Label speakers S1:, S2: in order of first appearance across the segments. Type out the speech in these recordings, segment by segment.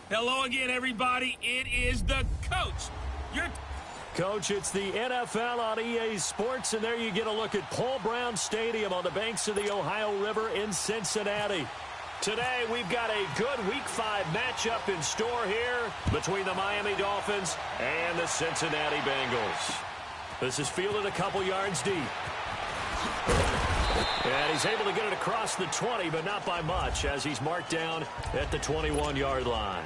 S1: Hello again, everybody. It is the coach.
S2: Coach, it's the NFL on EA Sports, and there you get a look at Paul Brown Stadium on the banks of the Ohio River in Cincinnati. Today, we've got a good Week 5 matchup in store here between the Miami Dolphins and the Cincinnati Bengals. This is fielded a couple yards deep. And he's able to get it across the 20, but not by much, as he's marked down at the 21-yard line.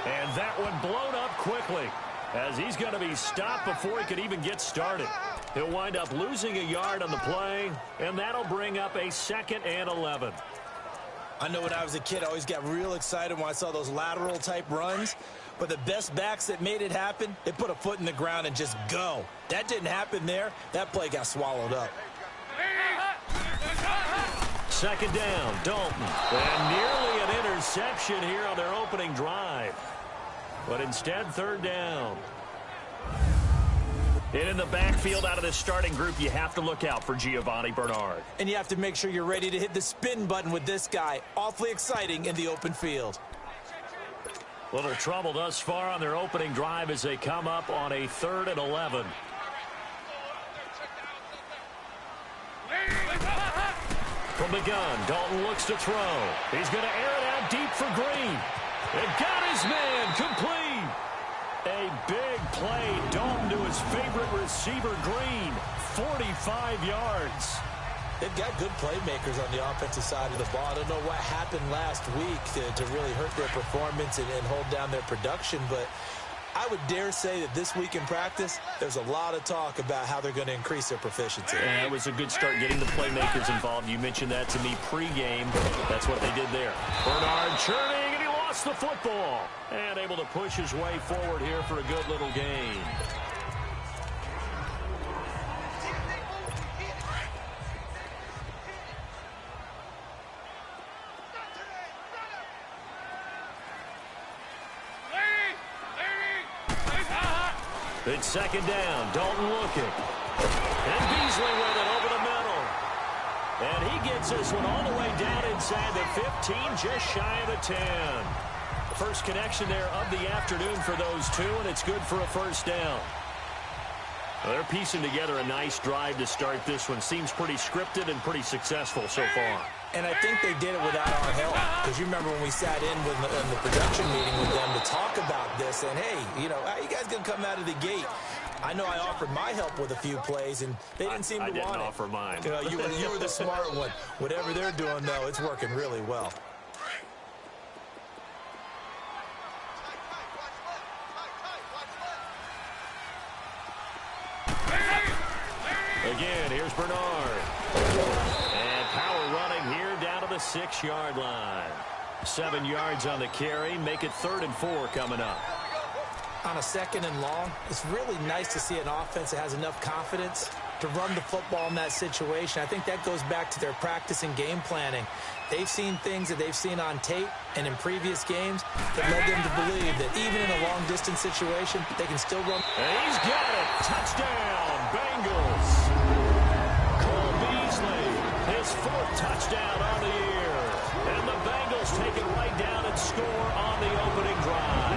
S2: And that one blown up quickly, as he's going to be stopped before he could even get started. He'll wind up losing a yard on the play, and that'll bring up a 2nd and 11.
S3: I know when I was a kid, I always got real excited when I saw those lateral-type runs. But the best backs that made it happen, they put a foot in the ground and just go. That didn't happen there. That play got swallowed up.
S2: 2nd down, Dalton. And nearly an interception here on their opening drive. But instead, 3rd down. And in the backfield out of this starting group, you have to look out for Giovanni Bernard.
S3: And you have to make sure you're ready to hit the spin button with this guy. Awfully exciting in the open field.
S2: Little trouble thus far on their opening drive as they come up on a 3rd and 11. From the gun, Dalton looks to throw. He's going to air it out deep for Green. And got his man complete. A big play. Dalton to his favorite receiver, Green. 45 yards.
S3: They've got good playmakers on the offensive side of the ball. I don't know what happened last week to really hurt their performance and hold down their production, but I would dare say that this week in practice, there's a lot of talk about how they're going to increase their proficiency.
S2: Yeah, it was a good start getting the playmakers involved. You mentioned that to me pregame. That's what they did there. Bernard churning, and he lost the football. And able to push his way forward here for a good little gain. It's 2nd down. Dalton looking. And Beasley with it over the middle. And he gets this one all the way down inside the 15, just shy of the 10. First connection there of the afternoon for those two, and it's good for a 1st down. Well, they're piecing together a nice drive to start this one. Seems pretty scripted and pretty successful so far.
S3: And I think they did it without our help. Because you remember when we sat in the production meeting with them to talk about this. And, hey, you know, how you guys going to come out of the gate? I know I offered my help with a few plays, and they didn't seem to want it. I didn't
S2: offer mine.
S3: You know, you were the smart one. Whatever they're doing, though, it's working really well.
S2: Again, here's Bernard. And power running here down to the 6-yard line. 7 yards on the carry. Make it 3rd and 4 coming up.
S3: On a 2nd and long, it's really nice to see an offense that has enough confidence to run the football in that situation. I think that goes back to their practice and game planning. They've seen things that they've seen on tape and in previous games that led them to believe that even in a long-distance situation, they can still run.
S2: And he's got it. Touchdown, Bengals. Cole Beasley, his 4th touchdown on the year. And the Bengals take it right down and score on the opening drive.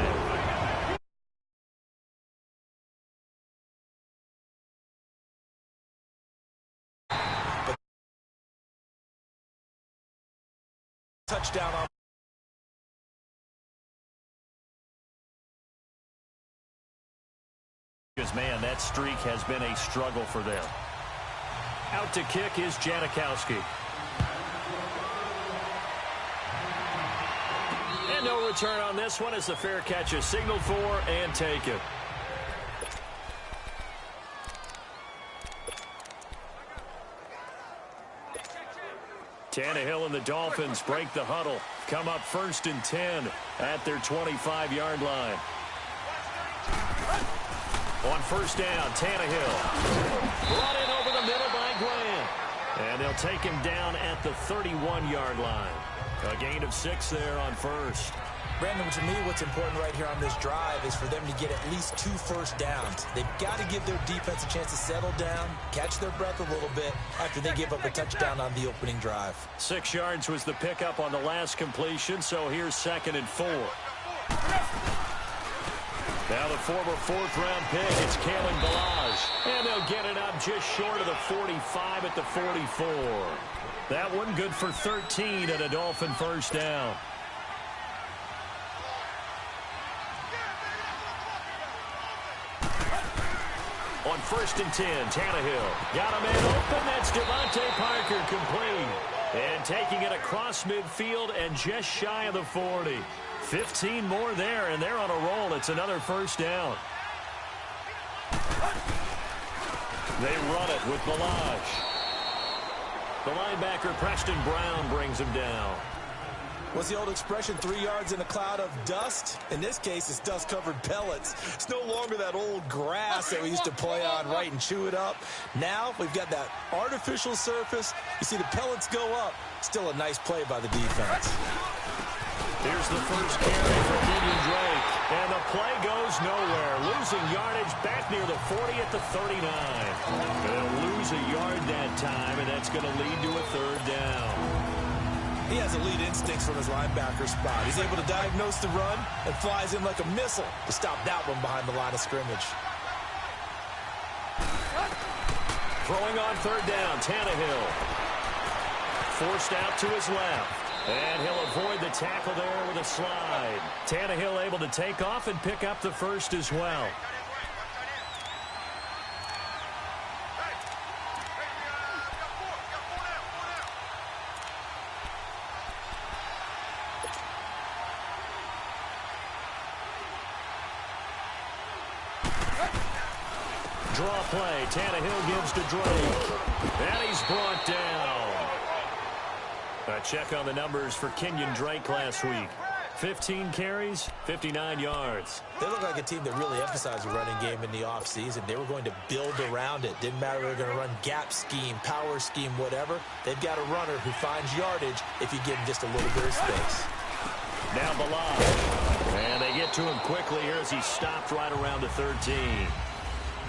S3: Touchdown on.
S2: Man, that streak has been a struggle for them. Out to kick is Janikowski. And no return on this one as the fair catch is signaled for and taken. Tannehill and the Dolphins break the huddle. Come up 1st and 10 at their 25-yard line. On 1st down, Tannehill. Brought in over the middle by Grant. And they'll take him down at the 31-yard line. A gain of 6 there on 1st.
S3: Brandon, to me, what's important right here on this drive is for them to get at least 2 first downs. They've got to give their defense a chance to settle down, catch their breath a little bit after they give up a touchdown on the opening drive.
S2: 6 yards was the pickup on the last completion, so here's 2nd and 4. Now the former 4th-round pick, it's Kalen Ballage. And they'll get it up just short of the 45 at the 44. That one good for 13 and a Dolphin first down. On 1st and 10, Tannehill got a man open. That's Devontae Parker complete. And taking it across midfield and just shy of the 40. 15 more there, and they're on a roll. It's another first down. They run it with Ballage. The linebacker, Preston Brown, brings him down.
S3: What's the old expression, 3 yards in a cloud of dust? In this case, it's dust-covered pellets. It's no longer that old grass that we used to play on, right, and chew it up. Now we've got that artificial surface. You see the pellets go up. Still a nice play by the defense.
S2: Here's the first carry for Kenyon Drake. And the play goes nowhere. Losing yardage back near the 40 at the 39. They'll lose a yard that time, and that's going to lead to a 3rd down.
S3: He has elite instincts from his linebacker spot. He's able to diagnose the run and flies in like a missile to stop that one behind the line of scrimmage.
S2: Throwing on 3rd down, Tannehill. Forced out to his left. And he'll avoid the tackle there with a slide. Tannehill able to take off and pick up the first as well. Draw play. Tannehill gives to Drake. And he's brought down. A check on the numbers for Kenyon Drake last week. 15 carries, 59 yards.
S3: They look like a team that really emphasized the running game in the offseason. They were going to build around it. Didn't matter if they were going to run gap scheme, power scheme, whatever. They've got a runner who finds yardage if you give him just a little bit of space.
S2: Now Ballage. And they get to him quickly here as he stopped right around the 13.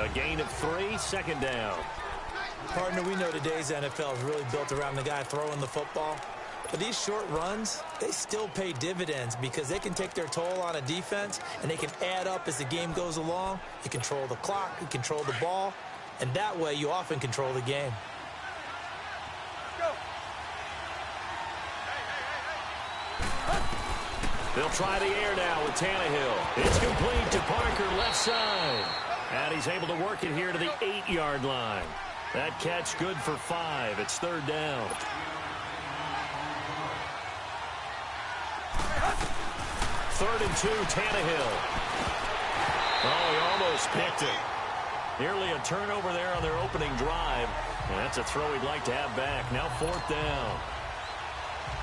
S2: A gain of 3, 2nd down.
S3: Partner, we know today's NFL is really built around the guy throwing the football. But these short runs, they still pay dividends because they can take their toll on a defense and they can add up as the game goes along. You control the clock, you control the ball, and that way you often control the game.
S2: They'll try the air now with Tannehill. It's complete to Parker, left side. And he's able to work it here to the 8-yard line. That catch good for 5. It's 3rd down. Third and 2, Tannehill. Oh, he almost picked it. Nearly a turnover there on their opening drive. And that's a throw he'd like to have back. Now 4th down.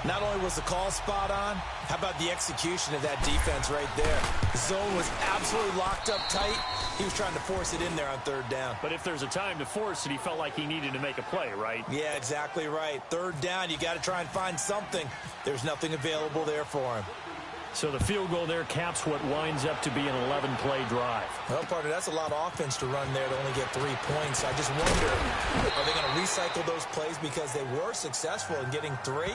S3: Not only was the call spot on, how about the execution of that defense right there? The zone was absolutely locked up tight. He was trying to force it in there on 3rd down.
S2: But if there's a time to force it, he felt like he needed to make a play, right?
S3: Yeah, exactly right. 3rd down, you got to try and find something. There's nothing available there for him.
S2: So the field goal there caps what winds up to be an 11-play drive.
S3: Well, partner, that's a lot of offense to run there to only get 3 points. I just wonder, are they going to recycle those plays because they were successful in getting 3?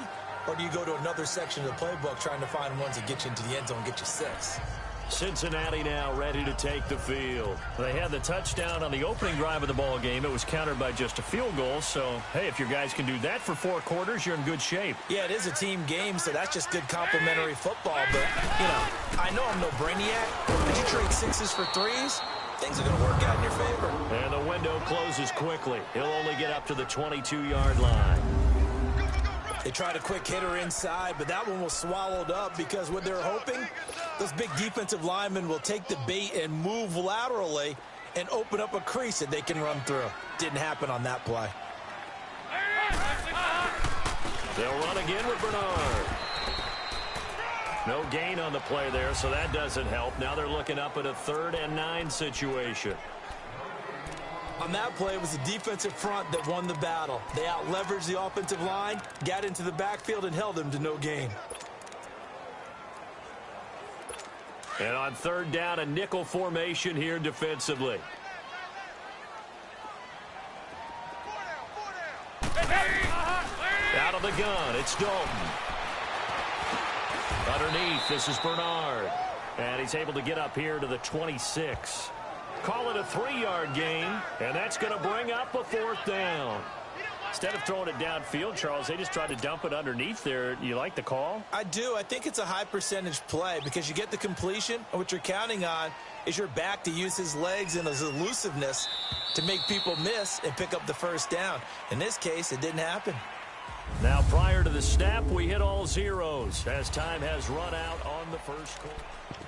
S3: Or do you go to another section of the playbook trying to find ones that get you into the end zone and get you 6?
S2: Cincinnati now ready to take the field. They had the touchdown on the opening drive of the ball game. It was countered by just a field goal. So, hey, if your guys can do that for 4 quarters, you're in good shape.
S3: Yeah, it is a team game, so that's just good complimentary football. But, you know, I know I'm no brainiac. But you trade 6s for 3s, things are going to work out in your favor.
S2: And the window closes quickly. He'll only get up to the 22-yard line.
S3: They tried a quick hitter inside, but that one was swallowed up because what they're hoping, those big defensive linemen will take the bait and move laterally and open up a crease that they can run through. Didn't happen on that play.
S2: They'll run again with Bernard. No gain on the play there, so that doesn't help. Now they're looking up at a 3rd and 9 situation.
S3: On that play, it was the defensive front that won the battle. They out-leveraged the offensive line, got into the backfield, and held them to no gain.
S2: And on 3rd down, a nickel formation here defensively. Out of the gun, it's Dalton. Underneath, this is Bernard. And he's able to get up here to the 26. Call it a 3-yard gain, and that's going to bring up a 4th down. Instead of throwing it downfield, Charles, they just tried to dump it underneath there. You like the call?
S3: I do. I think it's a high-percentage play because you get the completion, and what you're counting on is your back to use his legs and his elusiveness to make people miss and pick up the 1st down. In this case, it didn't happen.
S2: Now, prior to the snap, we hit all zeros as time has run out on the first quarter.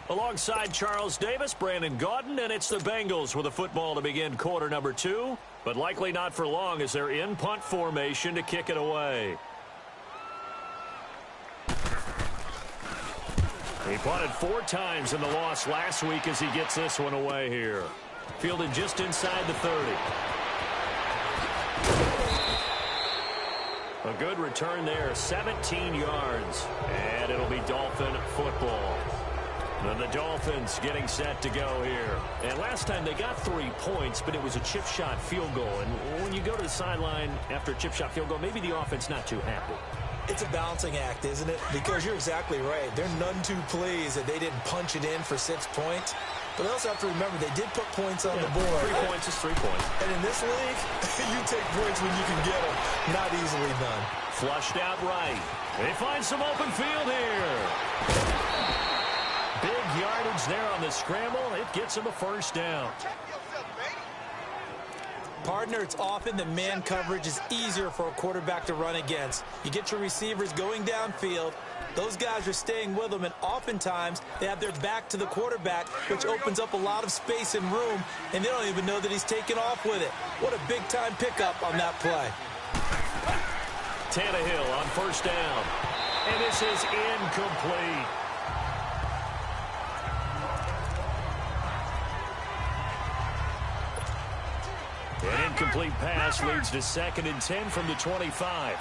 S2: Alongside Charles Davis, Brandon Gaudin, and it's the Bengals with a football to begin quarter number 2, but likely not for long as they're in punt formation to kick it away. He punted 4 times in the loss last week as he gets this one away here. Fielded just inside the 30. A good return there, 17 yards, and it'll be Dolphin football. And the Dolphins getting set to go here. And last time they got 3 points, but it was a chip shot field goal. And when you go to the sideline after a chip shot field goal, maybe the offense not too happy.
S3: It's a balancing act, isn't it? Because you're exactly right. They're none too pleased that they didn't punch it in for 6 points. But they also have to remember they did put points on the board.
S2: 3 points is 3 points.
S3: And in this league, you take points when you can get them. Not easily done.
S2: Flushed out right. They find some open field here. Big yardage there on the scramble. It gets him a 1st down.
S3: Partner, it's often that man coverage is easier for a quarterback to run against. You get your receivers going downfield. Those guys are staying with them, and oftentimes they have their back to the quarterback, which opens up a lot of space and room, and they don't even know that he's taken off with it. What a big-time pickup on that play.
S2: Tannehill on 1st down. And this is incomplete. An incomplete pass leads to 2nd and 10 from the 25.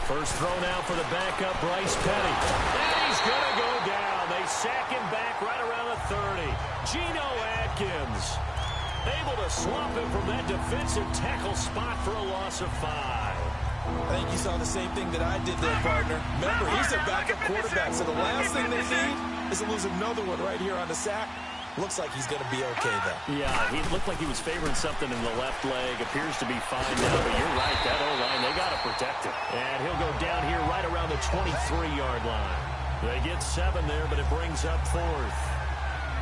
S2: First throw now for the backup, Bryce Petty. And he's going to go down. They sack him back right around the 30. Geno Atkins able to swamp him from that defensive tackle spot for a loss of 5.
S3: I think you saw the same thing that I did there, partner. Remember, he's their backup quarterback, so the last thing they need is to lose another one right here on the sack. Looks like he's going to be okay, though.
S2: Yeah, he looked like he was favoring something in the left leg. Appears to be fine now, but you're right. That O-line, they got to protect him. And he'll go down here right around the 23-yard line. They get 7 there, but it brings up 4th.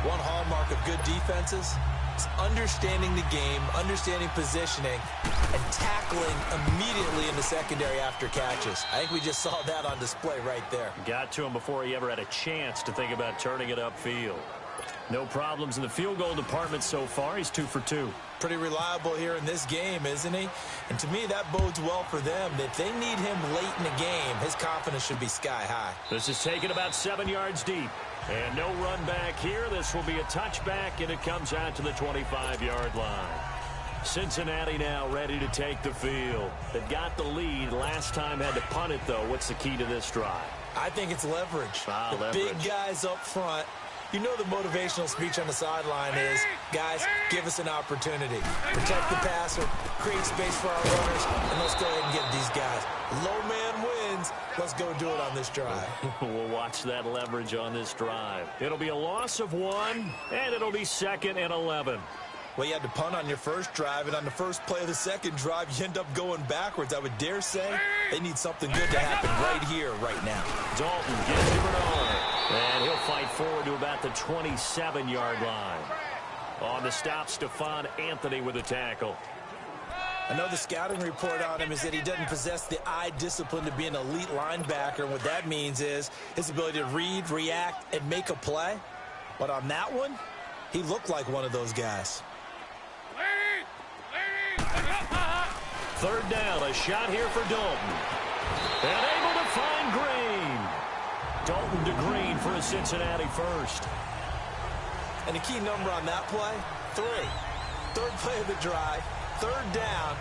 S3: One hallmark of good defenses is understanding the game, understanding positioning, and tackling immediately in the secondary after catches. I think we just saw that on display right there.
S2: Got to him before he ever had a chance to think about turning it upfield. No problems in the field goal department so far. He's 2 for 2.
S3: Pretty reliable here in this game, isn't he? And to me, that bodes well for them. If they need him late in the game, his confidence should be sky high.
S2: This is taken about 7 yards deep. And no run back here. This will be a touchback, and it comes out to the 25-yard line. Cincinnati now ready to take the field. They got the lead. Last time had to punt it, though. What's the key to this drive?
S3: I think it's leverage. The big guys up front. You know the motivational speech on the sideline is, guys, give us an opportunity. Protect the passer, create space for our runners, and let's go ahead and get these guys. Low man wins. Let's go do it on this drive.
S2: We'll watch that leverage on this drive. It'll be a loss of 1, and it'll be 2nd and 11.
S3: Well, you had to punt on your first drive, and on the first play of the second drive, you end up going backwards. I would dare say they need something good to happen right here, right now.
S2: Dalton gives to Bernard, and he'll fight forward to about the 27-yard line. On the stop, Stephon Anthony with a tackle.
S3: I know the scouting report on him is that he doesn't possess the eye discipline to be an elite linebacker. And what that means is his ability to read, react, and make a play. But on that one, he looked like one of those guys.
S2: Third down, a shot here for Dalton. And able to find Green. Dalton to Green for a Cincinnati first.
S3: And the key number on that play, 3. Third play of the drive, third down,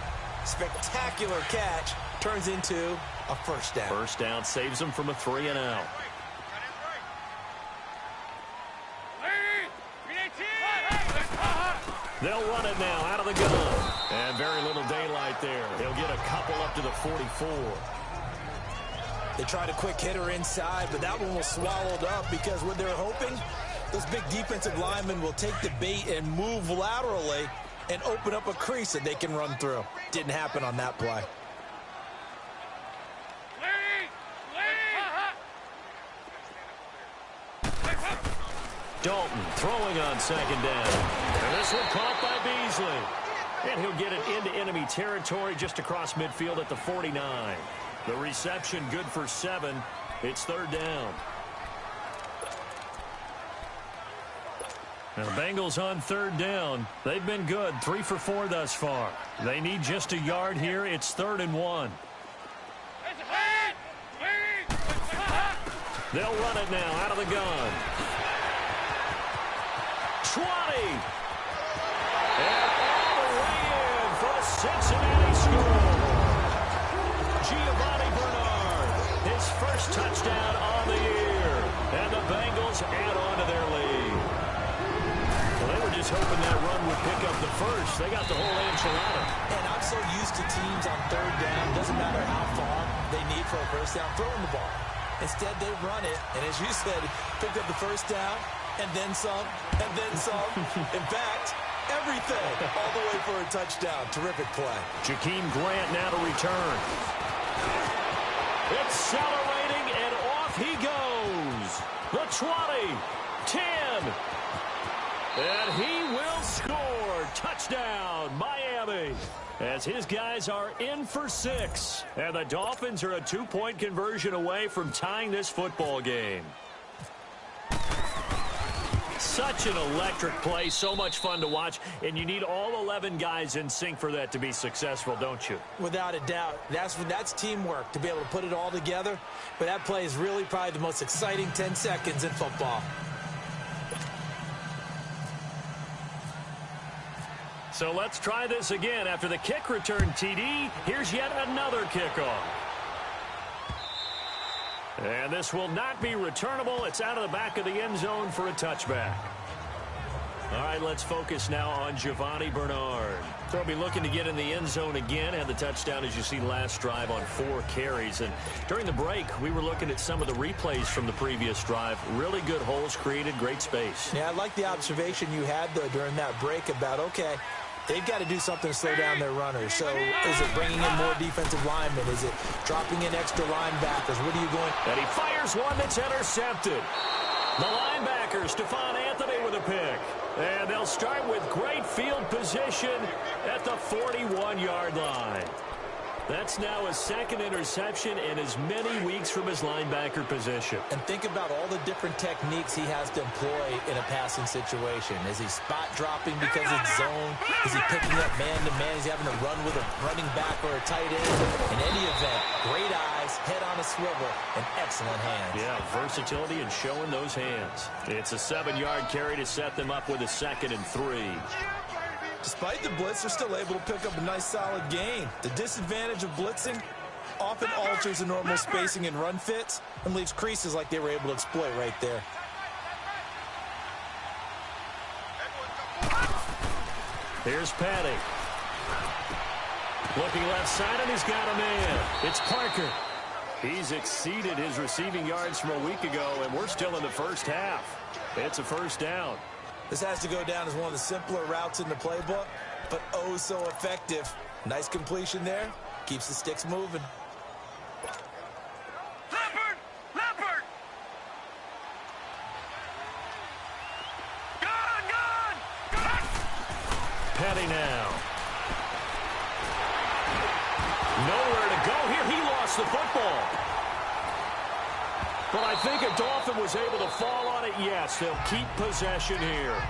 S3: spectacular catch, turns into a first down.
S2: First down saves them from a 3-and-out. They'll run it now out of the gun. And very little daylight there. He'll get a couple up to the 44.
S3: They tried a quick hitter inside, but that one was swallowed up because what they're hoping, those big defensive linemen will take the bait and move laterally and open up a crease that they can run through. Didn't happen on that play.
S2: Dalton throwing on second down. And this one caught by Beasley. And he'll get it into enemy territory just across midfield at the 49. The reception good for 7. It's third down. Now, the Bengals on third down. They've been good, 3 for 4 thus far. They need just a yard here. It's 3rd and 1. They'll run it now out of the gun. 20. And all the way in for a Cincinnati score. Giovanni Bernard, his first touchdown on the year. And the Bengals add on to their lead. Well, they were just hoping that run would pick up the first. They got the whole enchilada.
S3: And I'm so used to teams on third down, doesn't matter how far they need for a first down, throwing the ball. Instead, they run it, and as you said, picked up the first down, and then some, and then some. In fact, everything, all the way for a touchdown. Terrific play.
S2: Jakeem Grant now to return. Accelerating, and off he goes. The 20, 10, and he will score. Touchdown, Miami. As his guys are in for 6. And the Dolphins are a 2-point conversion away from tying this football game. Such an electric play, so much fun to watch, and you need all 11 guys in sync for that to be successful, don't you?
S3: Without a doubt. That's teamwork, to be able to put it all together. But that play is really probably the most exciting 10 seconds in football.
S2: So let's try this again. After the kick return TD, here's yet another kickoff. And this will not be returnable. It's out of the back of the end zone for a touchback. All right, let's focus now on Giovanni Bernard. They'll be looking to get in the end zone again. Had the touchdown, as you see, last drive on 4 carries. And during the break, we were looking at some of the replays from the previous drive. Really good holes created, great space.
S3: Yeah, I like the observation you had, though, during that break about, okay, they've got to do something to slow down their runners. So is it bringing in more defensive linemen? Is it dropping in extra linebackers? What are you going?
S2: And he fires one that's intercepted. The linebacker, Stephon Anthony, with a pick. And they'll start with great field position at the 41-yard line. That's now a second interception in as many weeks from his linebacker position.
S3: And think about all the different techniques he has to employ in a passing situation. Is he spot dropping because it's zone? Is he picking up man-to-man? Is he having to run with a running back or a tight end? In any event, great eyes, head on a swivel, and excellent hands.
S2: Yeah, versatility and showing those hands. It's a 7-yard carry to set them up with a 2nd and 3.
S3: Despite the blitz, they're still able to pick up a nice solid gain. The disadvantage of blitzing often alters the normal spacing and run fits and leaves creases like they were able to exploit right there.
S2: Here's Patty. Looking left side, and he's got a man. It's Parker. He's exceeded his receiving yards from a week ago, and we're still in the first half. It's a first down.
S3: This has to go down as one of the simpler routes in the playbook, but oh so effective. Nice completion there. Keeps the sticks moving.
S1: Leopard! Gone!
S2: Petty now. Nowhere to go here. He lost the football. But I think a Dolphin was able to fall on it. Yes, they'll keep possession here.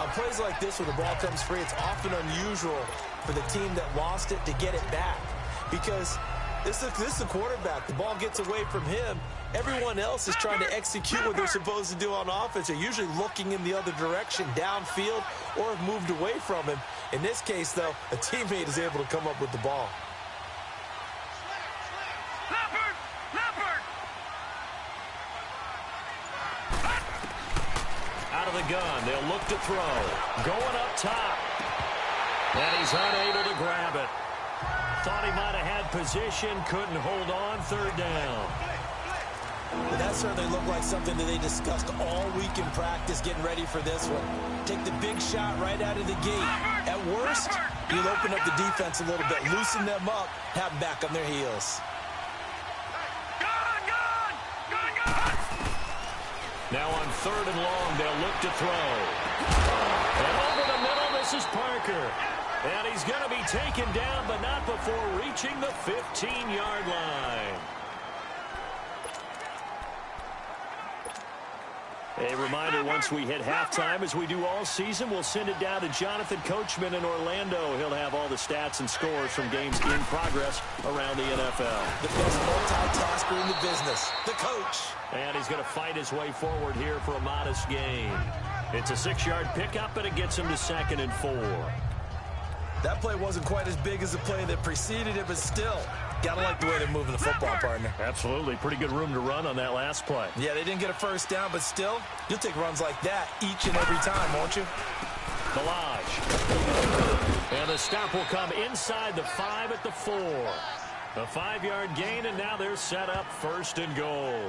S3: On plays like this where the ball comes free, it's often unusual for the team that lost it to get it back. Because this is the quarterback. The ball gets away from him. Everyone else is trying to execute what they're supposed to do on offense. They're usually looking in the other direction, downfield, or have moved away from him. In this case, though, a teammate is able to come up with the ball.
S2: Out of the gun, they'll look to throw. Going up top. And he's unable to grab it. Thought he might have had position, couldn't hold on, third down.
S3: But that certainly looked like something that they discussed all week in practice, getting ready for this one. Take the big shot right out of the gate. At worst, you'll open up the defense a little bit, loosen them up, have them back on their heels.
S2: Now on third and long, they'll look to throw. And over the middle, this is Parker. And he's going to be taken down, but not before reaching the 15-yard line. A reminder, once we hit halftime, as we do all season, we'll send it down to Jonathan Coachman in Orlando. He'll have all the stats and scores from games in progress around the NFL.
S3: The best multitasker in the business, the coach.
S2: And he's going to fight his way forward here for a modest gain. It's a 6-yard pickup, and it gets him to 2nd and 4.
S3: That play wasn't quite as big as the play that preceded it, but still, gotta like the way they're moving the football, partner.
S2: Absolutely. Pretty good room to run on that last play.
S3: Yeah, they didn't get a first down, but still, you'll take runs like that each and every time, won't you?
S2: Milage. And the stop will come inside the 5 at the 4. A 5-yard gain, and now they're set up 1st and goal.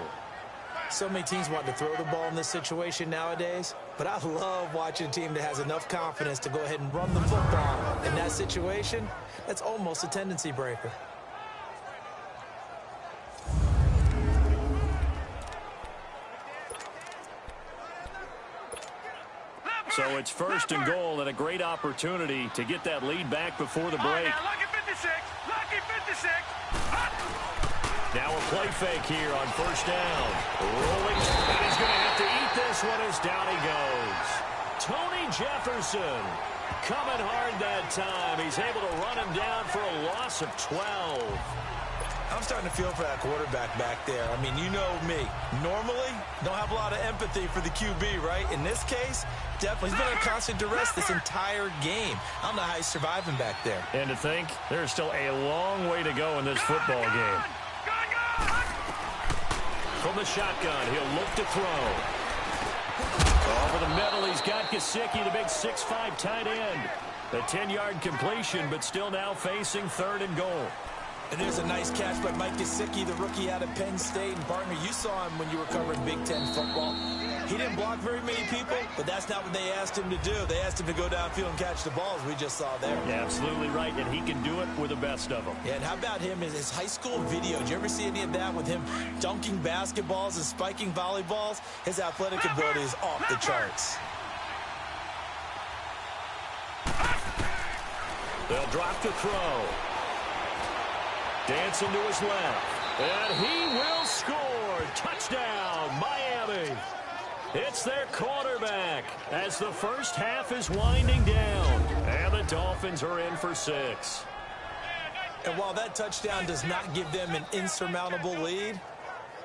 S3: So many teams want to throw the ball in this situation nowadays, but I love watching a team that has enough confidence to go ahead and run the football. In that situation, that's almost a tendency breaker.
S2: So it's 1st and goal, and a great opportunity to get that lead back before the break.
S1: Lucky 56. Lucky 56.
S2: Now a play fake here on 1st down. Rolling, and he's going to have to eat this one as down he goes. Tony Jefferson coming hard that time. He's able to run him down for a loss of 12.
S3: I'm starting to feel for that quarterback back there. I mean, you know me. Normally, don't have a lot of empathy for the QB, right? In this case, definitely. He's been under constant duress this entire game. I don't know how he's surviving back there.
S2: And to think, there's still a long way to go in this football game. From the shotgun, he'll look to throw. Over the middle, he's got Gesicki, the big 6'5" tight end. A 10-yard completion, but still now facing 3rd and goal.
S3: And there's a nice catch by Mike Gesicki, the rookie out of Penn State. And, partner, you saw him when you were covering Big Ten football. He didn't block very many people, but that's not what they asked him to do. They asked him to go downfield and catch the balls we just saw there.
S2: Yeah, absolutely right, and he can do it with the best of them.
S3: Yeah, and how about him in his high school video? Did you ever see any of that with him dunking basketballs and spiking volleyballs? His athletic ability is off the charts.
S2: They'll drop to throw. Dancing to his left. And he will score. Touchdown, Miami. It's their quarterback as the first half is winding down. And the Dolphins are in for 6.
S3: And while that touchdown does not give them an insurmountable lead,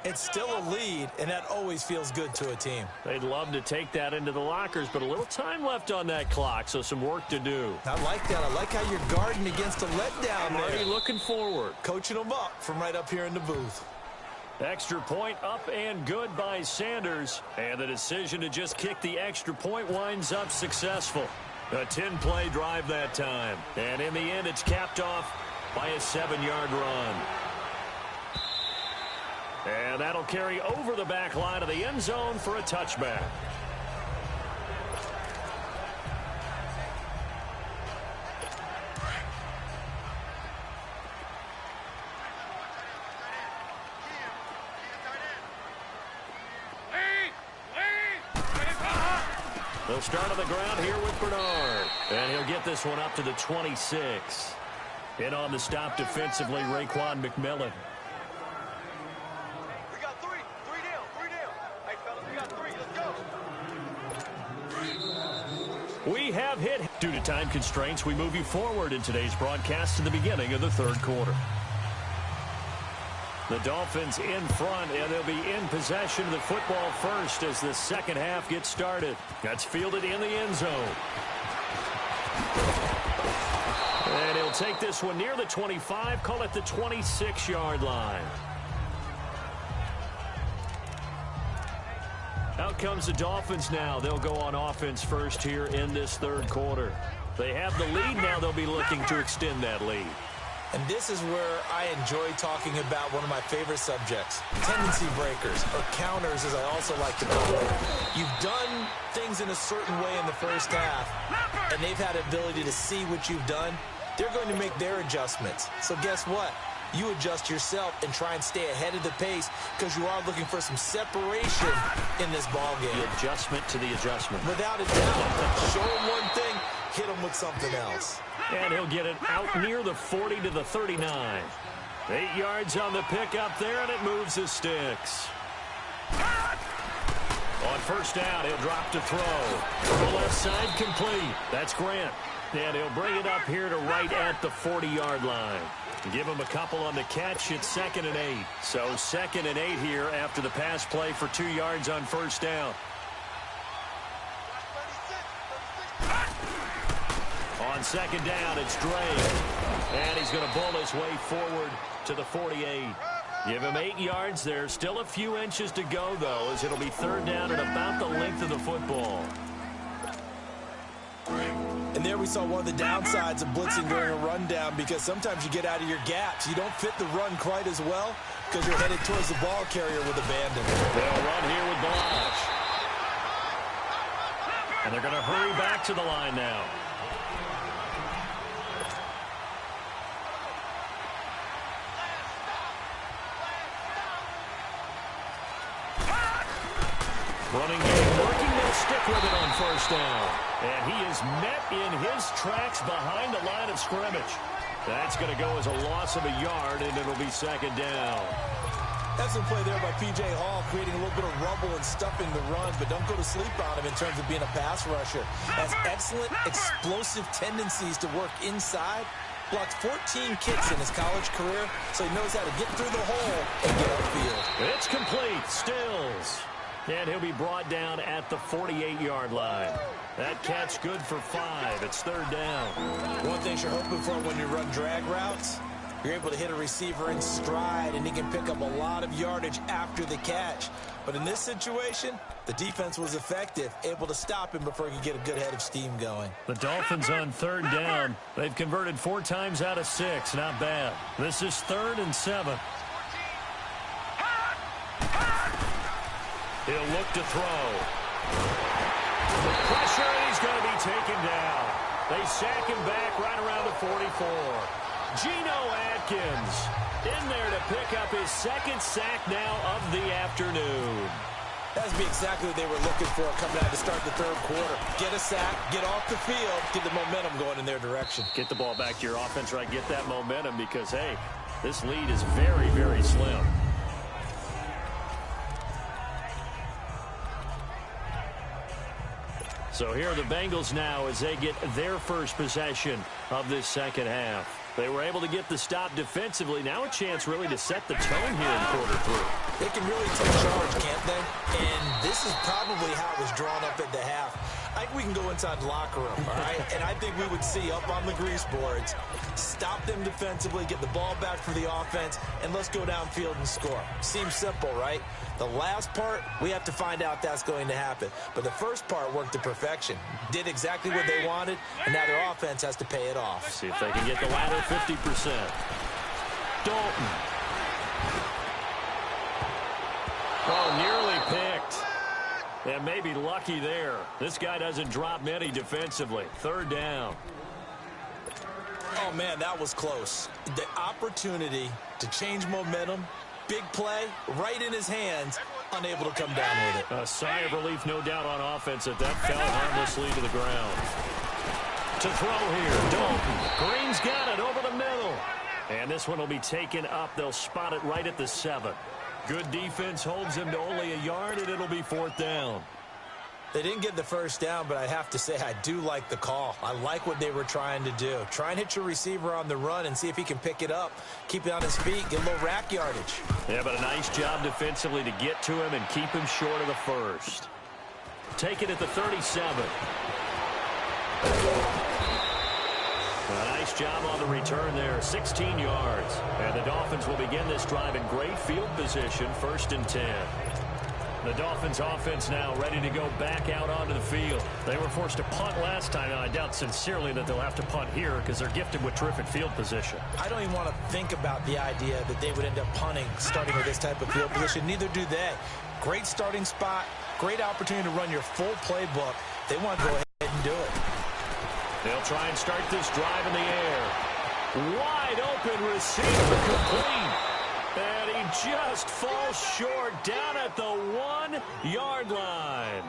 S3: it's still a lead, and that always feels good to a team.
S2: They'd love to take that into the lockers, but a little time left on that clock, so some work to do.
S3: I like that. I like how you're guarding against a letdown there.
S2: Already looking forward.
S3: Coaching them up from right up here in the booth.
S2: Extra point up and good by Sanders. And the decision to just kick the extra point winds up successful. A 10-play drive that time. And in the end, it's capped off by a 7-yard run. And that'll carry over the back line of the end zone for a touchback. They'll start on the ground here with Bernard. And he'll get this one up to the 26. In on the stop defensively, Raekwon McMillan.
S4: We got three. Three down. Hey, fellas, we got 3. Let's go.
S2: We have hit. Due to time constraints, we move you forward in today's broadcast to the beginning of the third quarter. The Dolphins in front, and they'll be in possession of the football first as the second half gets started. That's fielded in the end zone. And he'll take this one near the 25, call it the 26-yard line. Out comes the Dolphins now. They'll go on offense first here in this third quarter. They have the lead now. They'll be looking to extend that lead.
S3: And this is where I enjoy talking about one of my favorite subjects, tendency breakers, or counters as I also like to call it. You've done things in a certain way in the first half, and they've had the ability to see what you've done. They're going to make their adjustments. So guess what? You adjust yourself and try and stay ahead of the pace because you are looking for some separation in this ballgame.
S2: The adjustment to the adjustment.
S3: Without a doubt. Show them one thing, hit them with something else. And
S2: he'll get it out near the 40 to the 39. 8 yards on the pickup there, and it moves the sticks. On first down, he'll drop to throw. To the left side, complete. That's Grant. And he'll bring it up here to right at the 40-yard line. Give him a couple on the catch. It's 2nd and 8. So 2nd and 8 here after the pass play for 2 yards on first down. On second down, it's Drake. And he's going to bull his way forward to the 48. Give him 8 yards there. Still a few inches to go, though, as it'll be third down at about the length of the football.
S3: And there we saw one of the downsides of blitzing during a rundown because sometimes you get out of your gaps. You don't fit the run quite as well because you're headed towards the ball carrier with abandon.
S2: They'll run here with Balazs. And they're going to hurry back to the line now. Running game working, they'll stick with it on first down. And he is met in his tracks behind the line of scrimmage. That's going to go as a loss of a yard, and it'll be second down.
S3: That's a play there by P.J. Hall, creating a little bit of rubble and stuffing the run, but don't go to sleep on him in terms of being a pass rusher. Has excellent explosive tendencies to work inside. Blocked 14 kicks in his college career, so he knows how to get through the hole and get upfield.
S2: It's complete. Stills. And he'll be brought down at the 48-yard line. That catch good for 5. It's third down.
S3: One thing you're hoping for when you run drag routes, you're able to hit a receiver in stride, and he can pick up a lot of yardage after the catch. But in this situation, the defense was effective, able to stop him before he could get a good head of steam going.
S2: The Dolphins on third down. They've converted 4 times out of 6. Not bad. This is 3rd and 7. He'll look to throw. Pressure, and he's going to be taken down. They sack him back right around the 44. Geno Atkins in there to pick up his 2nd sack now of the afternoon.
S3: That's exactly what they were looking for coming out to start the third quarter. Get a sack, get off the field, get the momentum going in their direction.
S2: Get the ball back to your offense, right? Get that momentum because, hey, this lead is very, very slim. So here are the Bengals now as they get their first possession of this second half. They were able to get the stop defensively. Now a chance really to set the tone here in quarter 3.
S3: They can really take charge, can't they? And this is probably how it was drawn up at the half. I think we can go inside the locker room, all right? And I think we would see up on the grease boards, stop them defensively, get the ball back for the offense, and let's go downfield and score. Seems simple, right? The last part, we have to find out that's going to happen. But the first part worked to perfection. Did exactly what they wanted, and now their offense has to pay it off.
S2: See if they can get the latter 50%. Dalton. Oh, nearly picked. And maybe lucky there. This guy doesn't drop many defensively. Third down.
S3: Oh, man, that was close. The opportunity to change momentum, big play, right in his hands, unable to come down with it.
S2: A sigh of relief, no doubt, on offense that fell harmlessly to the ground. To throw here, Dalton. Green's got it over the middle. And this one will be taken up. They'll spot it right at the 7. Good defense holds him to only a yard, and it'll be 4th down.
S3: They didn't get the first down, but I have to say I do like the call. I like what they were trying to do. Try and hit your receiver on the run and see if he can pick it up, keep it on his feet, get a little rack yardage.
S2: Yeah, but a nice job defensively to get to him and keep him short of the first. Take it at the 37. A nice job on the return there, 16 yards. And the Dolphins will begin this drive in great field position, 1st and 10. The Dolphins offense now ready to go back out onto the field. They were forced to punt last time, and I doubt sincerely that they'll have to punt here because they're gifted with terrific field position.
S3: I don't even want to think about the idea that they would end up punting starting with this type of field position. Neither do they. Great starting spot, great opportunity to run your full playbook. They want to go ahead and do it.
S2: They'll try and start this drive in the air. Wide open receiver complete. And he just falls short down at the 1-yard line.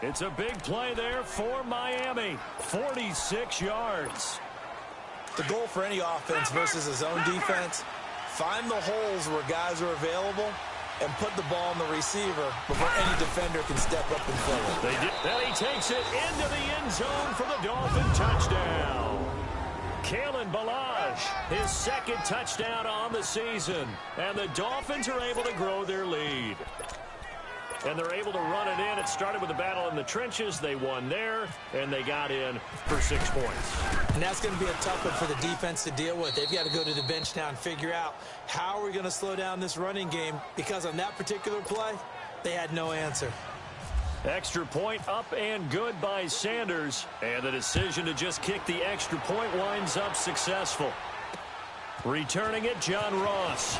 S2: It's a big play there for Miami. 46 yards.
S3: The goal for any offense versus his own defense, find the holes where guys are available and put the ball on the receiver before any defender can step up and fill it.
S2: Then he takes it into the end zone for the Dolphin touchdown. Kalen Ballage, his 2nd touchdown on the season. And the Dolphins are able to grow their lead. And they're able to run it in. It started with a battle in the trenches. They won there, and they got in for 6 points.
S3: And that's going to be a tough one for the defense to deal with. They've got to go to the bench now and figure out how are we going to slow down this running game, because on that particular play, they had no answer.
S2: Extra point up and good by Sanders. And the decision to just kick the extra point winds up successful. Returning it, John Ross.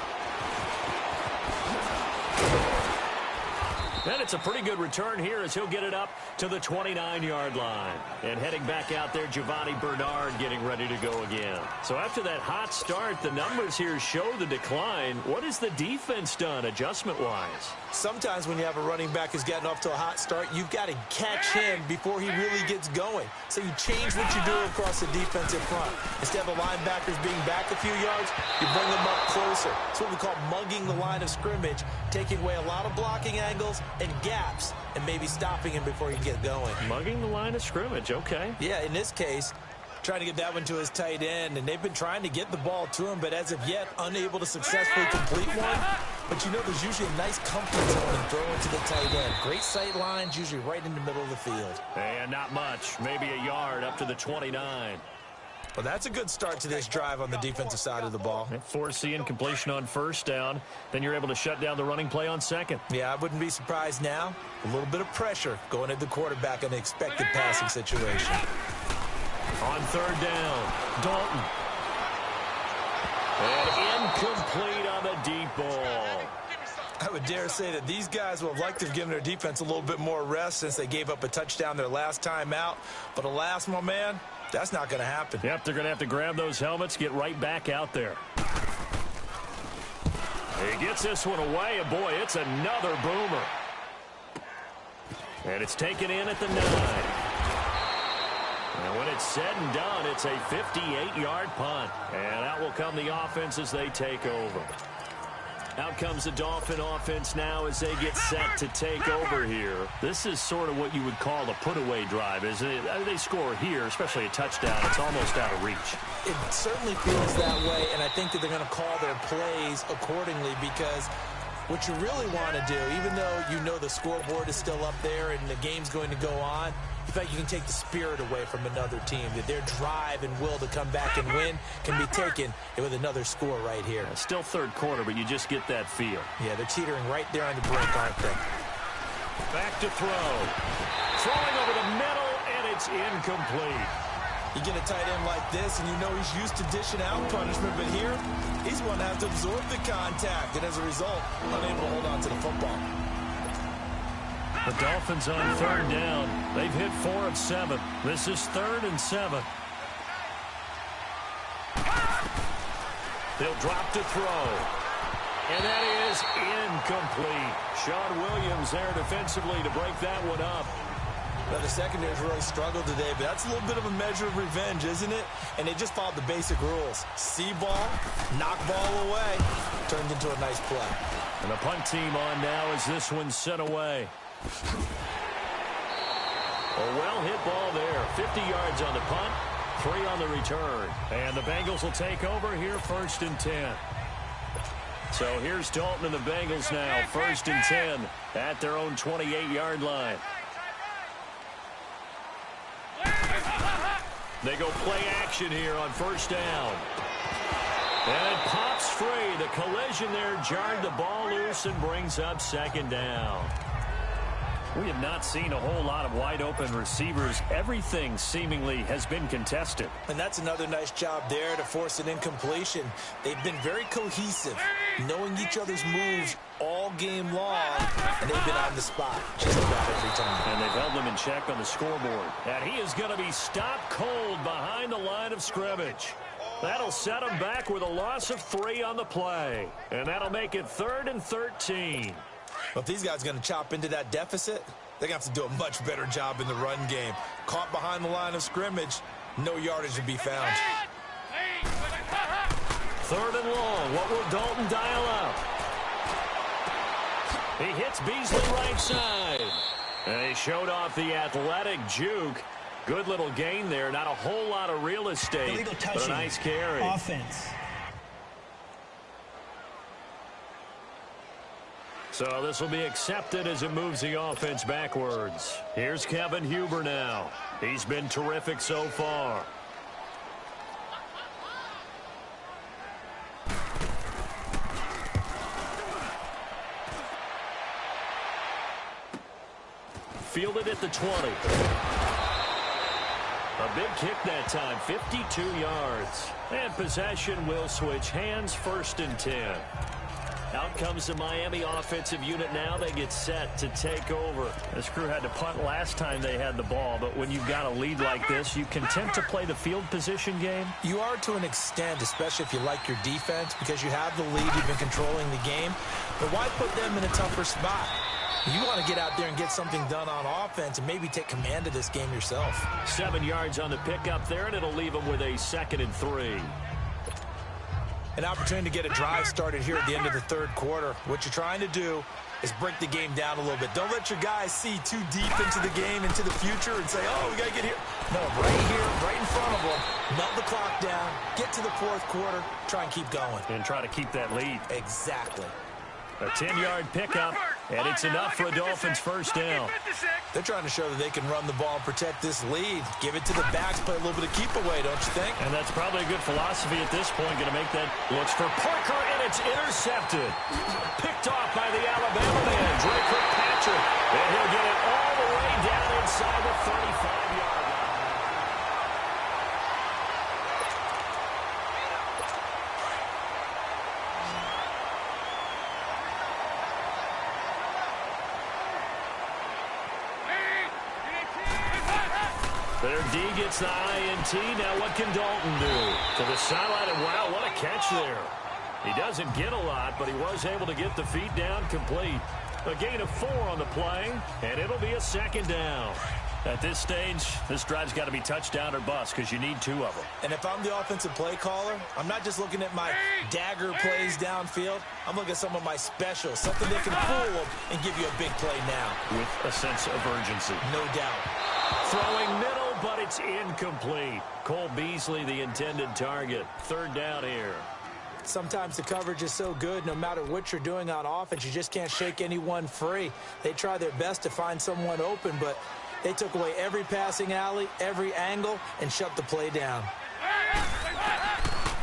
S2: And it's a pretty good return here as he'll get it up to the 29-yard line. And heading back out there, Giovanni Bernard getting ready to go again. So after that hot start, the numbers here show the decline. What has the defense done adjustment-wise?
S3: Sometimes when you have a running back who's gotten off to a hot start, you've got to catch him before he really gets going. So you change what you do across the defensive front. Instead of the linebackers being back a few yards, you bring them up closer. It's what we call mugging the line of scrimmage, taking away a lot of blocking angles and gaps, and maybe stopping him before he can get going.
S2: Mugging the line of scrimmage, okay.
S3: Yeah, in this case, trying to get that one to his tight end, and they've been trying to get the ball to him, but as of yet, unable to successfully complete one. But you know, there's usually a nice comfort zone and throw it to the tight end. Great sight lines, usually right in the middle of the field.
S2: And not much, maybe a yard up to the 29.
S3: Well, that's a good start to this drive on the defensive side of the ball.
S2: Foreseeing completion on 1st down. Then you're able to shut down the running play on 2nd.
S3: Yeah, I wouldn't be surprised now. A little bit of pressure going at the quarterback in the expected passing situation.
S2: On 3rd down, Dalton. And incomplete on the deep ball.
S3: I would dare say that these guys will have liked to have given their defense a little bit more rest since they gave up a touchdown their last time out. But alas, my man, that's not going to happen.
S2: Yep, they're going to have to grab those helmets, get right back out there. He gets this one away, and boy, it's another boomer. And it's taken in at the 9. And when it's said and done, it's a 58-yard punt. And out will come the offense as they take over. Out comes the Dolphin offense now as they get set to take over here. This is sort of what you would call a put-away drive, isn't it? They score here, especially a touchdown. It's almost out of reach.
S3: It certainly feels that way, and I think that they're going to call their plays accordingly, because what you really want to do, even though you know the scoreboard is still up there and the game's going to go on, in fact, you can take the spirit away from another team, that their drive and will to come back and win can be taken with another score right here.
S2: Still 3rd quarter, but you just get that feel.
S3: Yeah, they're teetering right there on the brink, aren't they?
S2: Back to throw. Throwing over the middle, and it's incomplete.
S3: You get a tight end like this, and you know he's used to dishing out punishment, but here, he's one that has to absorb the contact, and as a result, unable to hold on to the football.
S2: The Dolphins on 3rd down. They've hit 4 of 7. This is 3rd and 7. They'll drop to throw. And that is incomplete. Sean Williams there defensively to break that one up.
S3: Well, the secondary's really struggled today, but that's a little bit of a measure of revenge, isn't it? And they just followed the basic rules. See ball, knock ball away, turned into a nice play.
S2: And the punt team on now as this one's sent away. A well-hit ball there. 50 yards on the punt, 3 on the return. And the Bengals will take over here, 1st and 10. So here's Dalton and the Bengals now, 1st and 10 at their own 28-yard line. They go play action here on 1st down. And it pops free. The collision there jarred the ball loose and brings up 2nd down. We have not seen a whole lot of wide-open receivers. Everything seemingly has been contested.
S3: And that's another nice job there to force an incompletion. They've been very cohesive, knowing each other's moves all game long, and they've been on the spot just about every time.
S2: And they've held them in check on the scoreboard. And he is going to be stopped cold behind the line of scrimmage. That'll set him back with a loss of 3 on the play. And that'll make it 3rd and 13.
S3: Well, if these guys are going to chop into that deficit, they're going to have to do a much better job in the run game. Caught behind the line of scrimmage, no yardage to be found.
S2: 3rd and long. What will Dalton dial up? He hits Beasley right side. And he showed off the athletic juke. Good little gain there. Not a whole lot of real estate, but a nice carry.
S4: Offense.
S2: So this will be accepted as it moves the offense backwards. Here's Kevin Huber now. He's been terrific so far. Fielded at the 20. A big kick that time, 52 yards. And possession will switch hands, 1st and 10. Out comes the Miami offensive unit now. They get set to take over. This crew had to punt last time they had the ball, but when you've got a lead like this, you content to play the field position game?
S3: You are to an extent, especially if you like your defense, because you have the lead, you've been controlling the game. But why put them in a tougher spot? You want to get out there and get something done on offense and maybe take command of this game yourself.
S2: 7 yards on the pickup there, and it'll leave them with a 2nd and 3.
S3: An opportunity to get a drive started here at the end of the 3rd quarter. What you're trying to do is break the game down a little bit. Don't let your guys see too deep into the game, into the future, and say, oh, we got to get here. No, right here, right in front of them. Melt the clock down, get to the 4th quarter, try and keep going.
S2: And try to keep that lead.
S3: Exactly.
S2: A 10-yard pickup, and it's enough for a Dolphins 1st down.
S3: They're trying to show that they can run the ball and protect this lead. Give it to the backs, play a little bit of keep away, don't you think?
S2: And that's probably a good philosophy at this point. Going to make that. Looks for Parker, and it's intercepted. Picked off by the Alabama man, Drake Kirkpatrick. And he'll get it all the way down inside the 35-yard line. Their D gets the INT. Now what can Dalton do? To the sideline, and wow, what a catch there. He doesn't get a lot, but he was able to get the feet down complete. A gain of 4 on the play, and it'll be a 2nd down. At this stage, this drive's got to be touchdown or bust because you need 2 of them.
S3: And if I'm the offensive play caller, I'm not just looking at my dagger plays downfield. I'm looking at some of my specials, something that can fool them and give you a big play now.
S2: With a sense of urgency.
S3: No doubt.
S2: Throwing middle, but it's incomplete. Cole Beasley, the intended target. 3rd down here.
S3: Sometimes the coverage is so good, no matter what you're doing on offense, you just can't shake anyone free. They try their best to find someone open, but they took away every passing alley, every angle, and shut the play down.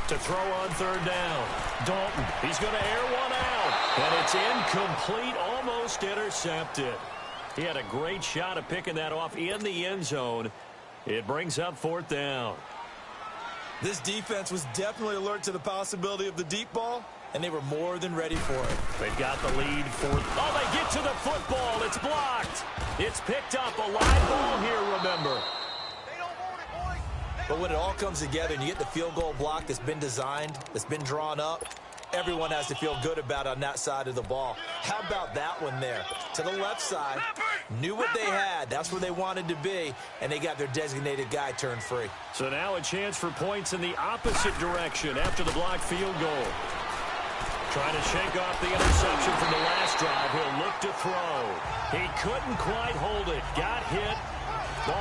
S2: To throw on 3rd down. Dalton, he's going to air one out. And it's incomplete, almost intercepted. He had a great shot at picking that off in the end zone. It brings up 4th down.
S3: This defense was definitely alert to the possibility of the deep ball, and they were more than ready for it.
S2: They've got the lead for... Oh, they get to the football. It's blocked. It's picked up. A live ball here, remember.
S3: But when it all comes together and you get the field goal block that's been designed, that's been drawn up, everyone has to feel good about on that side of the ball. How about that one there? To the left side, knew what they had. That's where they wanted to be, and they got their designated guy turned free.
S2: So now a chance for points in the opposite direction after the blocked field goal. Trying to shake off the interception from the last drive. He'll look to throw. He couldn't quite hold it. Got hit. Ball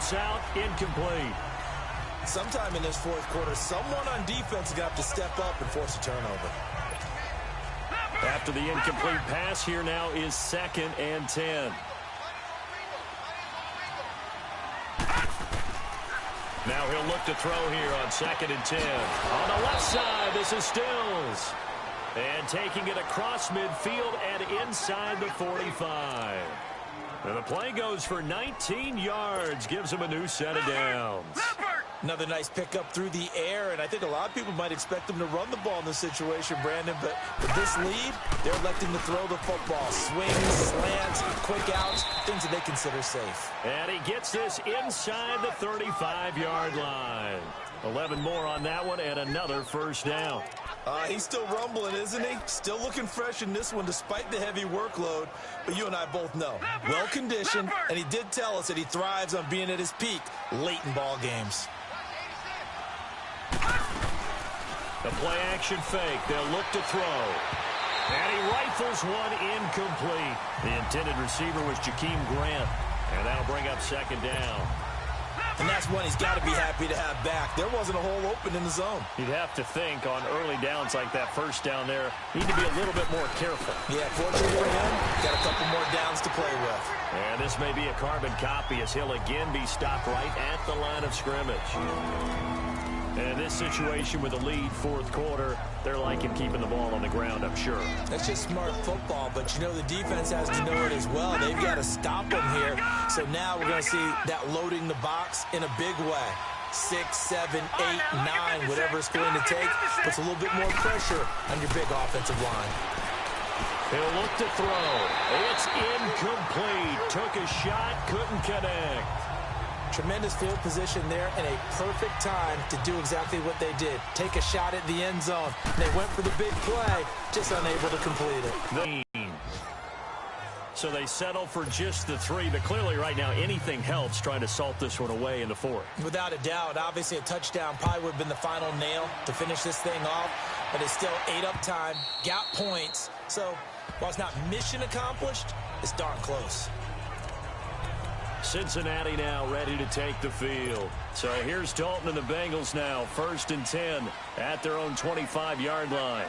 S2: Jumps out, incomplete.
S3: Sometime in this fourth quarter, someone on defense is going to have to step up and force a turnover.
S2: After the incomplete pass, here now is 2nd and 10. Now he'll look to throw here on 2nd and 10. On the left side, this is Stills. And taking it across midfield and inside the 45. And the play goes for 19 yards, gives him a new set of downs.
S3: Another nice pickup through the air, and I think a lot of people might expect them to run the ball in this situation, Brandon, but with this lead, they're electing to throw the football. Swings, slants, quick outs, things that they consider safe.
S2: And he gets this inside the 35-yard line. 11 more on that one, and another first down.
S3: He's still rumbling, isn't he? Still looking fresh in this one despite the heavy workload. But you and I both know, well-conditioned, and he did tell us that he thrives on being at his peak late in ball games.
S2: The play-action fake. They'll look to throw. And he rifles one incomplete. The intended receiver was Jakeem Grant. And that'll bring up 2nd down.
S3: And that's one he's got to be happy to have back. There wasn't a hole open in the zone.
S2: You'd have to think on early downs like that first down there, need to be a little bit more careful.
S3: Yeah, fortunately for him, got a couple more downs to play with.
S2: And this may be a carbon copy as he'll again be stopped right at the line of scrimmage. And in this situation with a lead fourth quarter, they're liking keeping the ball on the ground, I'm sure.
S3: That's just smart football, but you know the defense has to know it as well. They've got to stop them here. So now we're going to see that loading the box in a big way. 6, 7, 8, 9, whatever it's going to take, puts a little bit more pressure on your big offensive line.
S2: He'll look to throw. It's incomplete. Took a shot, couldn't connect.
S3: Tremendous field position there and a perfect time to do exactly what they did. Take a shot at the end zone. They went for the big play, just unable to complete it.
S2: So they settle for just the 3, but clearly right now anything helps trying to salt this one away in the 4th.
S3: Without a doubt, obviously a touchdown probably would have been the final nail to finish this thing off, but it's still ate up time, got points. So while it's not mission accomplished, it's darn close.
S2: Cincinnati now ready to take the field. So here's Dalton and the Bengals now, 1st and 10 at their own 25-yard line.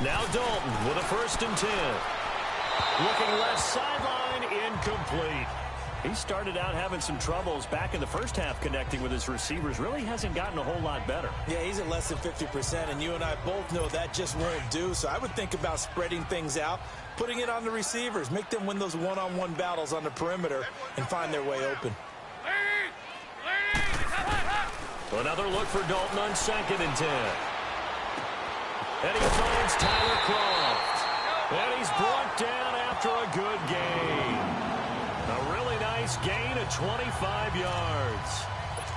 S2: Now Dalton with a 1st and 10. Looking left sideline, incomplete. He started out having some troubles back in the first half connecting with his receivers. Really hasn't gotten a whole lot better.
S3: Yeah, he's at less than 50%, and you and I both know that just won't do. So I would think about spreading things out, putting it on the receivers, make them win those one-on-one battles on the perimeter and find their way open.
S2: Another look for Dalton on 2nd and 10. And he finds Tyler Croft. And he's brought down after a good gain. A really nice gain of 25 yards.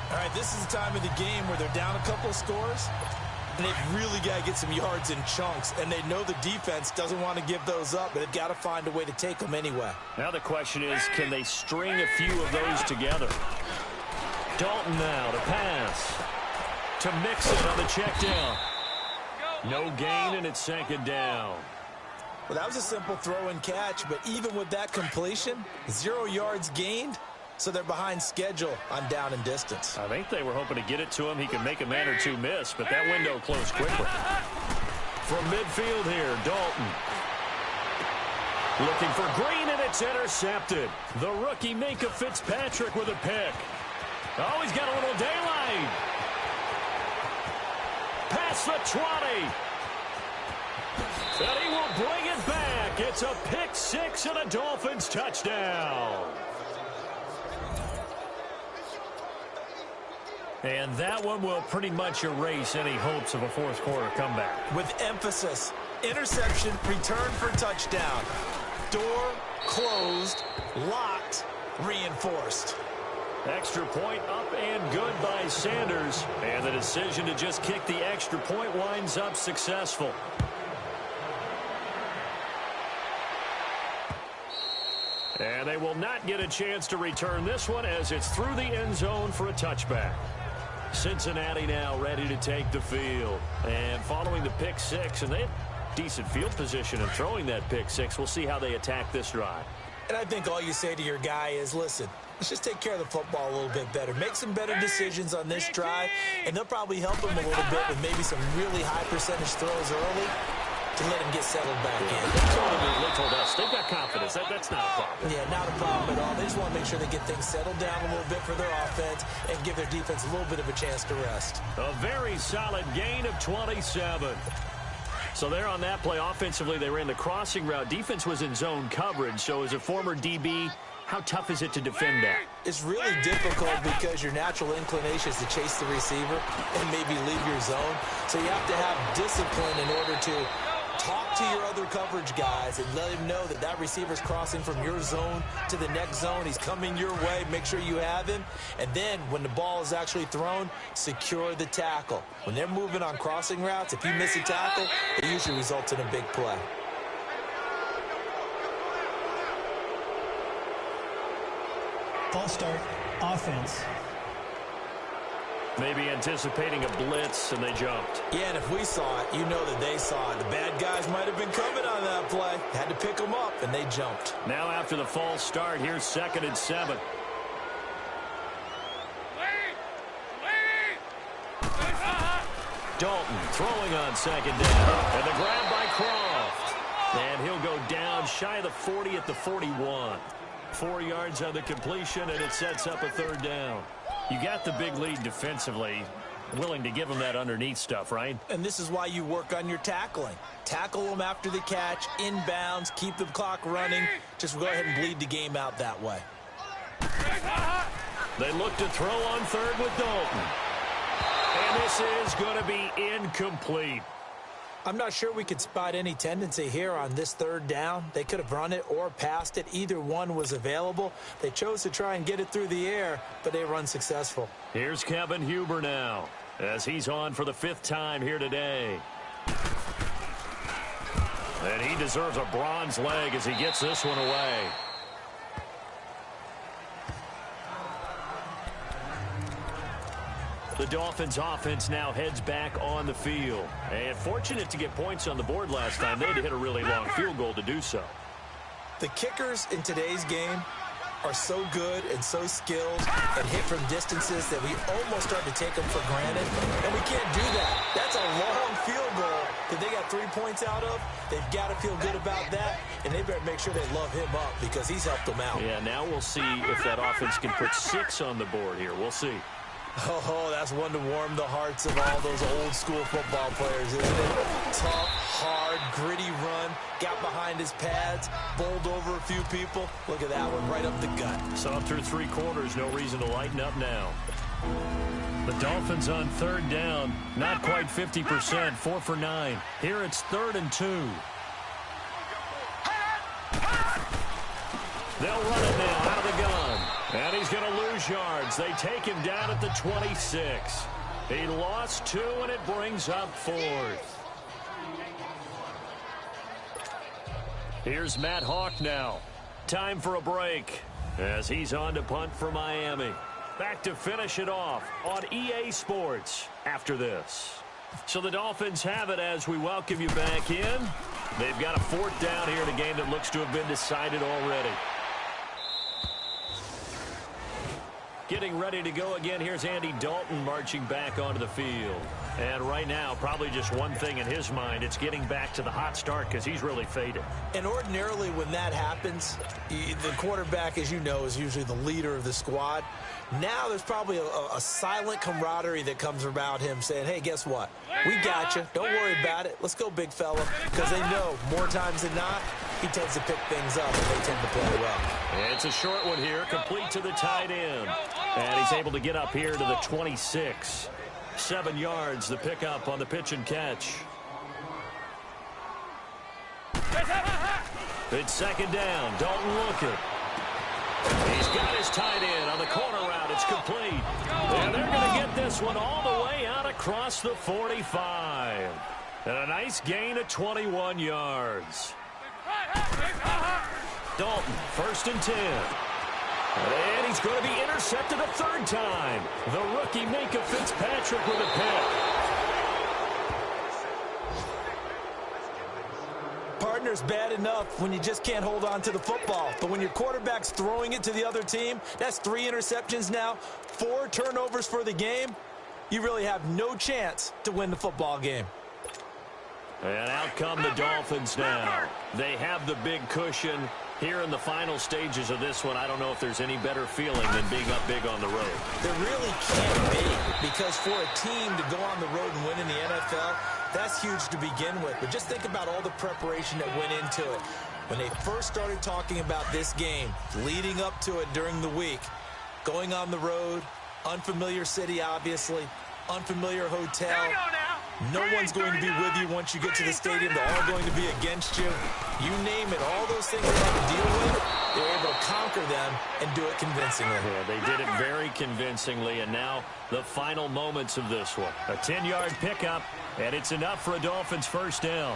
S3: All right, this is the time of the game where they're down a couple of scores, and they've really got to get some yards in chunks, and they know the defense doesn't want to give those up, but they've got to find a way to take them anyway.
S2: Now the question is, can they string a few of those together? Dalton now to pass. To mix it on the check down. No gain, and it's 2nd down.
S3: Well, that was a simple throw and catch, but even with that completion, 0 yards gained, so they're behind schedule on down and distance.
S2: I think they were hoping to get it to him. He could make a man or two miss, but that window closed quickly. From midfield here, Dalton. Looking for Green, and it's intercepted. The rookie Minka Fitzpatrick with a pick. Oh, he's got a little daylight. Past the 20. And he will bring it back. It's a pick 6 and a Dolphins touchdown. And that one will pretty much erase any hopes of a fourth quarter comeback.
S3: With emphasis, interception, return for touchdown. Door closed, locked, reinforced.
S2: Extra point up and good by Sanders. And the decision to just kick the extra point winds up successful. And they will not get a chance to return this one as it's through the end zone for a touchback. Cincinnati now ready to take the field. And following the pick 6, and decent field position and throwing that pick six. We'll see how they attack this drive.
S3: And I think all you say to your guy is, listen, let's just take care of the football a little bit better. Make some better decisions on this drive, and they'll probably help him a little bit with maybe some really high percentage throws early to let him get settled back in.
S2: They told us they've got confidence. That's not a problem.
S3: Yeah, not a problem at all. They just want to make sure they get things settled down a little bit for their offense and give their defense a little bit of a chance to rest.
S2: A very solid gain of 27. So there on that play, offensively, they ran the crossing route. Defense was in zone coverage. So as a former DB, how tough is it to defend that?
S3: It's really difficult because your natural inclination is to chase the receiver and maybe leave your zone. So you have to have discipline in order to talk to your other coverage guys and let him know that that receiver's crossing from your zone to the next zone. He's coming your way. Make sure you have him. And then when the ball is actually thrown, secure the tackle. When they're moving on crossing routes, if you miss a tackle, it usually results in a big play.
S4: False start, offense.
S2: Maybe anticipating a blitz, and they jumped.
S3: Yeah, and if we saw it, you know that they saw it. The bad guys might have been coming on that play. Had to pick them up, and they jumped.
S2: Now after the false start, here's 2nd and 7. Dalton throwing on 2nd down. And the grab by Croft. And he'll go down shy of the 40 at the 41. 4 yards on the completion, and it sets up a 3rd down. You got the big lead defensively, willing to give them that underneath stuff, right?
S3: And this is why you work on your tackling. Tackle them after the catch, inbounds, keep the clock running. Just go ahead and bleed the game out that way.
S2: They look to throw on 3rd with Dalton. And this is going to be incomplete.
S3: I'm not sure we could spot any tendency here on this 3rd down. They could have run it or passed it. Either one was available. They chose to try and get it through the air, but they were unsuccessful.
S2: Here's Kevin Huber now, as he's on for the 5th time here today. And he deserves a bronze leg as he gets this one away. The Dolphins offense now heads back on the field. And fortunate to get points on the board last time. They had to hit a really long field goal to do so.
S3: The kickers in today's game are so good and so skilled and hit from distances that we almost start to take them for granted. And we can't do that. That's a long field goal that they got 3 points out of. They've got to feel good about that. And they better make sure they love him up because he's helped them out.
S2: Yeah, now we'll see if that offense can put 6 on the board here. We'll see.
S3: Oh, that's one to warm the hearts of all those old school football players, isn't it? Tough, hard, gritty run, got behind his pads, bowled over a few people. Look at that one, right up the gut.
S2: So up through 3 quarters, no reason to lighten up now. The Dolphins on 3rd down, not quite 50%, 4 for 9. Here it's 3rd and 2. They'll run it now out of the gun. And he's going to lose yards. They take him down at the 26. He lost 2, and it brings up 4th. Here's Matt Hawk now. Time for a break as he's on to punt for Miami. Back to finish it off on EA Sports after this. So the Dolphins have it as we welcome you back in. They've got a 4th down here in a game that looks to have been decided already. Getting ready to go again. Here's Andy Dalton marching back onto the field. And right now, probably just one thing in his mind. It's getting back to the hot start because he's really faded.
S3: And ordinarily when that happens, the quarterback, as you know, is usually the leader of the squad. Now there's probably a silent camaraderie that comes about him saying, hey, guess what? We got you. Don't worry about it. Let's go, big fella. Because they know more times than not, he tends to pick things up and they tend to play well.
S2: And it's a short one here, complete to the tight end. And he's able to get up here to the 26. 7 yards, the pickup on the pitch and catch. It's 2nd down. Dalton looking. He's got his tight end on the corner route. It's complete. And they're going to get this one all the way out across the 45. And a nice gain of 21 yards. Dalton, 1st and 10. And he's going to be intercepted a 3rd time. The rookie Minka Fitzpatrick with a pick.
S3: turner's bad enough when you just can't hold on to the football. But when your quarterback's throwing it to the other team, that's 3 interceptions now, 4 turnovers for the game. You really have no chance to win the football game.
S2: And out come the Dolphins now. They have the big cushion. Here in the final stages of this one, I don't know if there's any better feeling than being up big on the road.
S3: There really can't be, because for a team to go on the road and win in the NFL, that's huge to begin with. But just think about all the preparation that went into it. When they first started talking about this game, leading up to it during the week, going on the road, unfamiliar city, obviously, unfamiliar hotel. No one's going to be with you once you get to the stadium. They're all going to be against you. You name it, all those things they had to deal with, they were able to conquer them and do it convincingly.
S2: Yeah, they did it very convincingly, and now the final moments of this one. A 10-yard pickup, and it's enough for a Dolphins first down.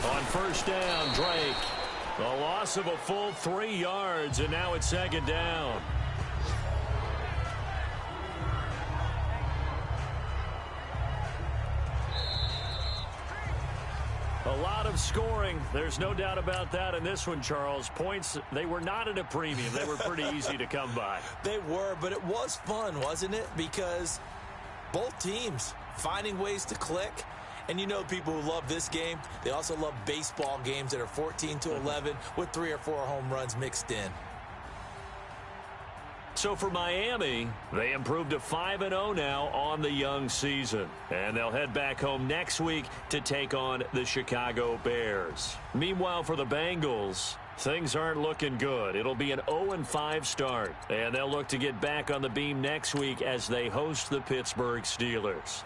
S2: On first down, Drake. A loss of a full 3 yards, and now it's second down. A lot of scoring. There's no doubt about that in this one, Charles. Points, they were not at a premium. They were pretty easy to come by.
S3: They were, but it was fun, wasn't it? Because both teams finding ways to click. And you know people who love this game, they also love baseball games that are 14-11 with 3 or 4 home runs mixed in.
S2: So for Miami, they improved to 5-0 now on the young season. And they'll head back home next week to take on the Chicago Bears. Meanwhile, for the Bengals, things aren't looking good. It'll be an 0-5 start. And they'll look to get back on the beam next week as they host the Pittsburgh Steelers.